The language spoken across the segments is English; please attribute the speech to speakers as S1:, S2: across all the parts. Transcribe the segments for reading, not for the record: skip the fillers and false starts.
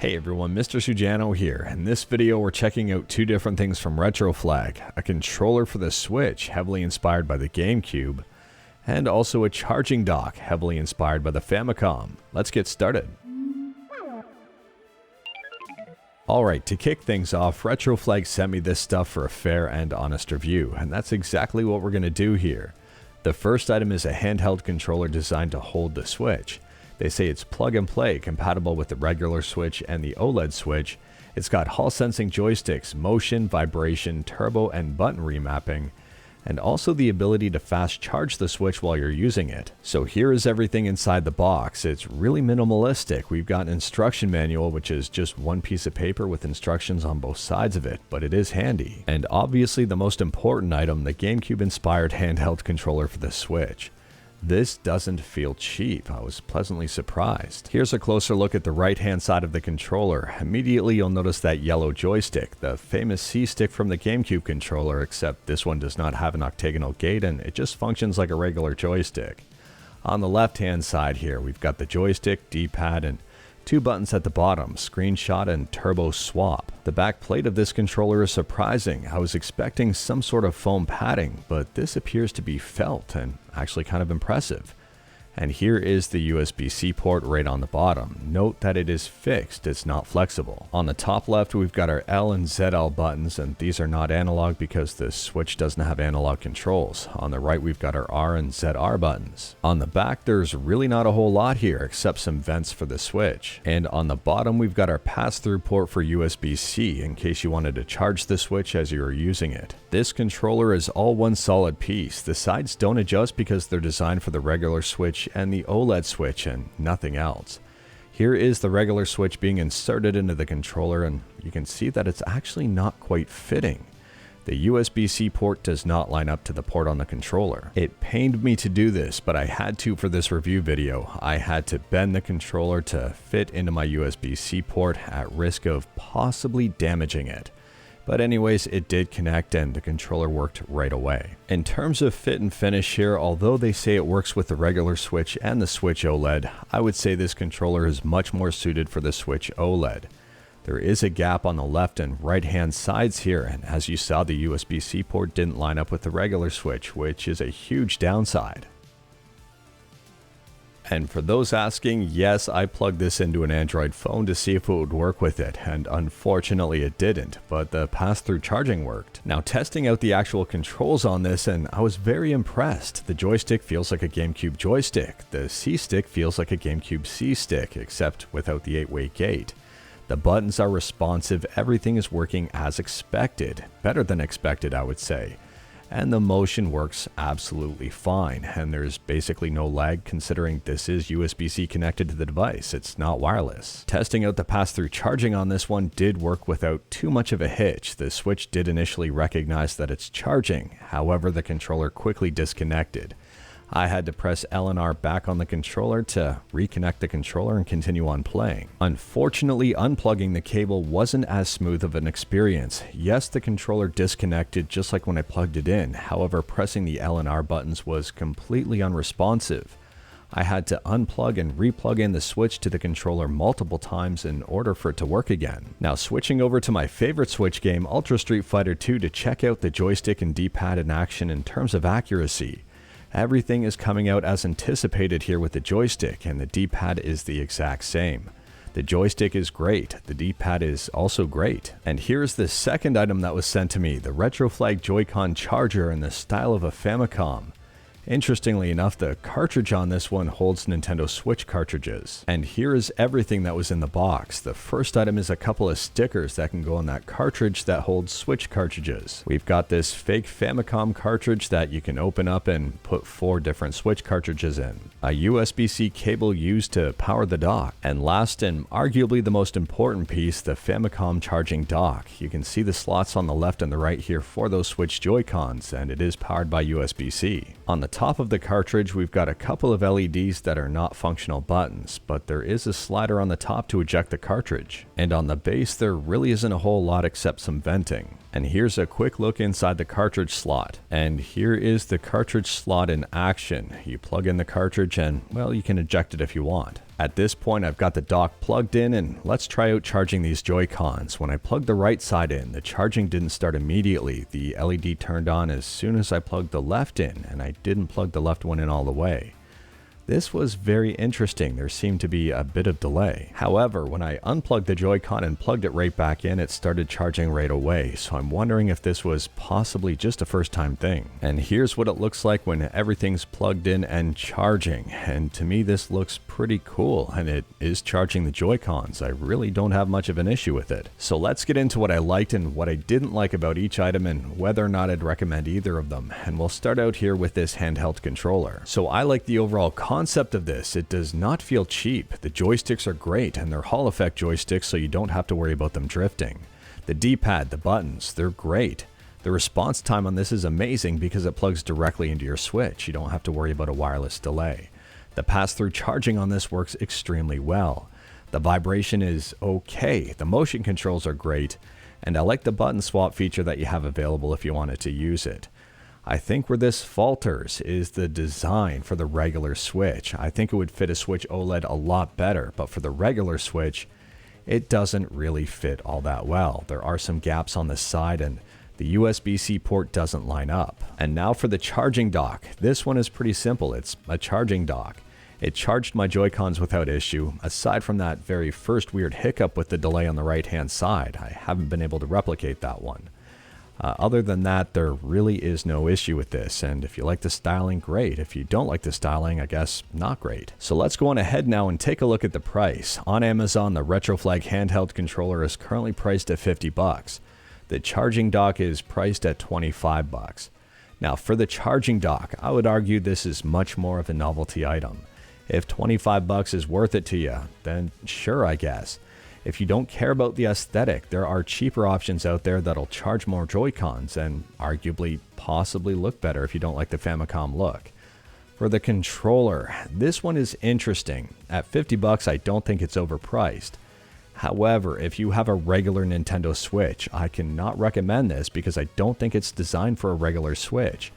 S1: Hey everyone, Mr. Sujano here. In this video we're checking out two different things from Retroflag, a controller for the Switch heavily inspired by the Gamecube, and also a charging dock heavily inspired by the Famicom. Let's get started. Alright, to kick things off, Retroflag sent me this stuff for a fair and honest review, and that's exactly what we're going to do here. The first item is a handheld controller designed to hold the Switch. They say it's plug and play, compatible with the regular Switch and the OLED Switch. It's got Hall sensing joysticks, motion, vibration, turbo, and button remapping, and also the ability to fast charge the Switch while you're using it. So here is everything inside the box. It's really minimalistic. We've got an instruction manual, which is just one piece of paper with instructions on both sides of it, but it is handy. And obviously the most important item, the GameCube inspired handheld controller for the Switch. This doesn't feel cheap. I was pleasantly surprised. Here's a closer look at the right hand side of the controller. Immediately you'll notice that yellow joystick, the famous C stick from the GameCube controller, except this one does not have an octagonal gate and it just functions like a regular joystick. On the left hand side here we've got the joystick, D-pad, and two buttons at the bottom, screenshot and turbo swap. The back plate of this controller is surprising. I was expecting some sort of foam padding, but this appears to be felt and actually kind of impressive. And here is the USB-C port right on the bottom. Note that it is fixed, it's not flexible. On the top left we've got our L and ZL buttons, and these are not analog because the Switch doesn't have analog controls. On the right we've got our R and ZR buttons. On the back there's really not a whole lot here except some vents for the Switch. And on the bottom we've got our pass-through port for USB-C in case you wanted to charge the Switch as you were using it. This controller is all one solid piece. The sides don't adjust because they're designed for the regular Switch and the OLED Switch and nothing else. Here is the regular Switch being inserted into the controller, and you can see that it's actually not quite fitting. The USB-C port does not line up to the port on the controller. It pained me to do this, but I had to for this review video. I had to bend the controller to fit into my USB-C port at risk of possibly damaging it. But anyways, it did connect and the controller worked right away. In terms of fit and finish here, although they say it works with the regular Switch and the Switch OLED, I would say this controller is much more suited for the Switch OLED. There is a gap on the left and right hand sides here, and as you saw, the USB-C port didn't line up with the regular Switch, which is a huge downside. And for those asking, yes, I plugged this into an Android phone to see if it would work with it, and unfortunately it didn't, but the pass-through charging worked. Now testing out the actual controls on this, and I was very impressed. The joystick feels like a GameCube joystick. The C-stick feels like a GameCube C-stick, except without the 8-way gate. The buttons are responsive, everything is working as expected. Better than expected, I would say. And the motion works absolutely fine, and there's basically no lag considering this is USB-C connected to the device, it's not wireless. Testing out the pass-through charging on this one did work without too much of a hitch. The Switch did initially recognize that it's charging, however the controller quickly disconnected. I had to press L and R back on the controller to reconnect the controller and continue on playing. Unfortunately, unplugging the cable wasn't as smooth of an experience. Yes, the controller disconnected just like when I plugged it in, however pressing the L and R buttons was completely unresponsive. I had to unplug and replug in the Switch to the controller multiple times in order for it to work again. Now switching over to my favorite Switch game, Ultra Street Fighter 2, to check out the joystick and D-pad in action in terms of accuracy. Everything is coming out as anticipated here with the joystick, and the D-pad is the exact same. The joystick is great, the D-pad is also great. And here's the second item that was sent to me, the Retroflag Joycon charger in the style of a Famicom. Interestingly enough, the cartridge on this one holds Nintendo Switch cartridges. And here is everything that was in the box. The first item is a couple of stickers that can go on that cartridge that holds Switch cartridges. We've got this fake Famicom cartridge that you can open up and put 4 different Switch cartridges in. A USB-C cable used to power the dock. And last and arguably the most important piece, the Famicom charging dock. You can see the slots on the left and the right here for those Switch Joy-Cons, and it is powered by USB-C. On the top of the cartridge we've got a couple of LEDs that are not functional buttons, but there is a slider on the top to eject the cartridge. And on the base there really isn't a whole lot except some venting. And here's a quick look inside the cartridge slot. And here is the cartridge slot in action. You plug in the cartridge and, well, you can eject it if you want. At this point, I've got the dock plugged in, and let's try out charging these Joy-Cons. When I plugged the right side in, the charging didn't start immediately. The LED turned on as soon as I plugged the left in, and I didn't plug the left one in all the way. This was very interesting. There seemed to be a bit of delay. However, when I unplugged the Joy-Con and plugged it right back in, it started charging right away. So I'm wondering if this was possibly just a first time thing. And here's what it looks like when everything's plugged in and charging. And to me, this looks pretty cool, and it is charging the Joy-Cons. I really don't have much of an issue with it. So let's get into what I liked and what I didn't like about each item and whether or not I'd recommend either of them. And we'll start out here with this handheld controller. So I like the overall concept of this. It does not feel cheap. The joysticks are great, and they're Hall effect joysticks, so you don't have to worry about them drifting. The D-pad, the buttons, they're great. The response time on this is amazing because it plugs directly into your Switch. You don't have to worry about a wireless delay. The pass-through charging on this works extremely well. The vibration is okay. The motion controls are great, and I like the button swap feature that you have available if you wanted to use it. I think where this falters is the design for the regular Switch. I think it would fit a Switch OLED a lot better, but for the regular Switch, it doesn't really fit all that well. There are some gaps on the side, and the USB-C port doesn't line up. And now for the charging dock. This one is pretty simple. It's a charging dock. It charged my Joy-Cons without issue. Aside from that very first weird hiccup with the delay on the right-hand side, I haven't been able to replicate that one. Other than that, there really is no issue with this, and if you like the styling, great. If you don't like the styling, I guess not great. So let's go on ahead now and take a look at the price. On Amazon, the Retroflag Handheld controller is currently priced at $50. The charging dock is priced at $25. Now for the charging dock, I would argue this is much more of a novelty item. If $25 is worth it to you, then sure, I guess. If you don't care about the aesthetic, there are cheaper options out there that'll charge more Joy-Cons and arguably possibly look better if you don't like the Famicom look. For the controller, this one is interesting. At $50, I don't think it's overpriced. However, if you have a regular Nintendo Switch, I cannot recommend this because I don't think it's designed for a regular Switch.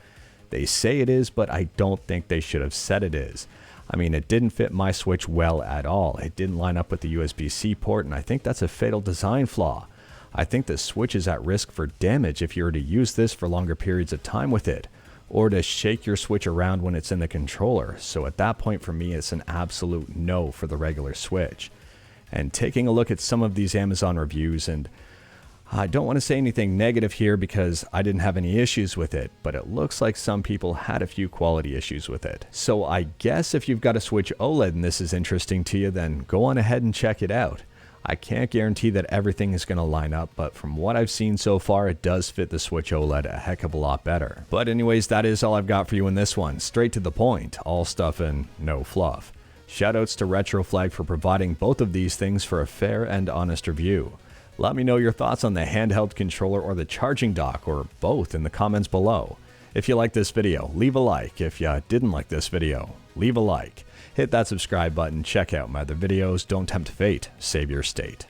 S1: They say it is, but I don't think they should have said it is. I mean, it didn't fit my Switch well at all. It didn't line up with the USB-C port, and I think that's a fatal design flaw. I think the Switch is at risk for damage if you were to use this for longer periods of time with it, or to shake your Switch around when it's in the controller. So at that point for me, it's an absolute no for the regular Switch. And taking a look at some of these Amazon reviews, and I don't want to say anything negative here because I didn't have any issues with it, but it looks like some people had a few quality issues with it. So I guess if you've got a Switch OLED and this is interesting to you, then go on ahead and check it out. I can't guarantee that everything is going to line up, but from what I've seen so far, it does fit the Switch OLED a heck of a lot better. But anyways, that is all I've got for you in this one. Straight to the point, all stuff and no fluff. Shoutouts to Retroflag for providing both of these things for a fair and honest review. Let me know your thoughts on the handheld controller or the charging dock, or both, in the comments below. If you liked this video, leave a like. If you didn't like this video, leave a like. Hit that subscribe button, check out my other videos, don't tempt fate, save your state.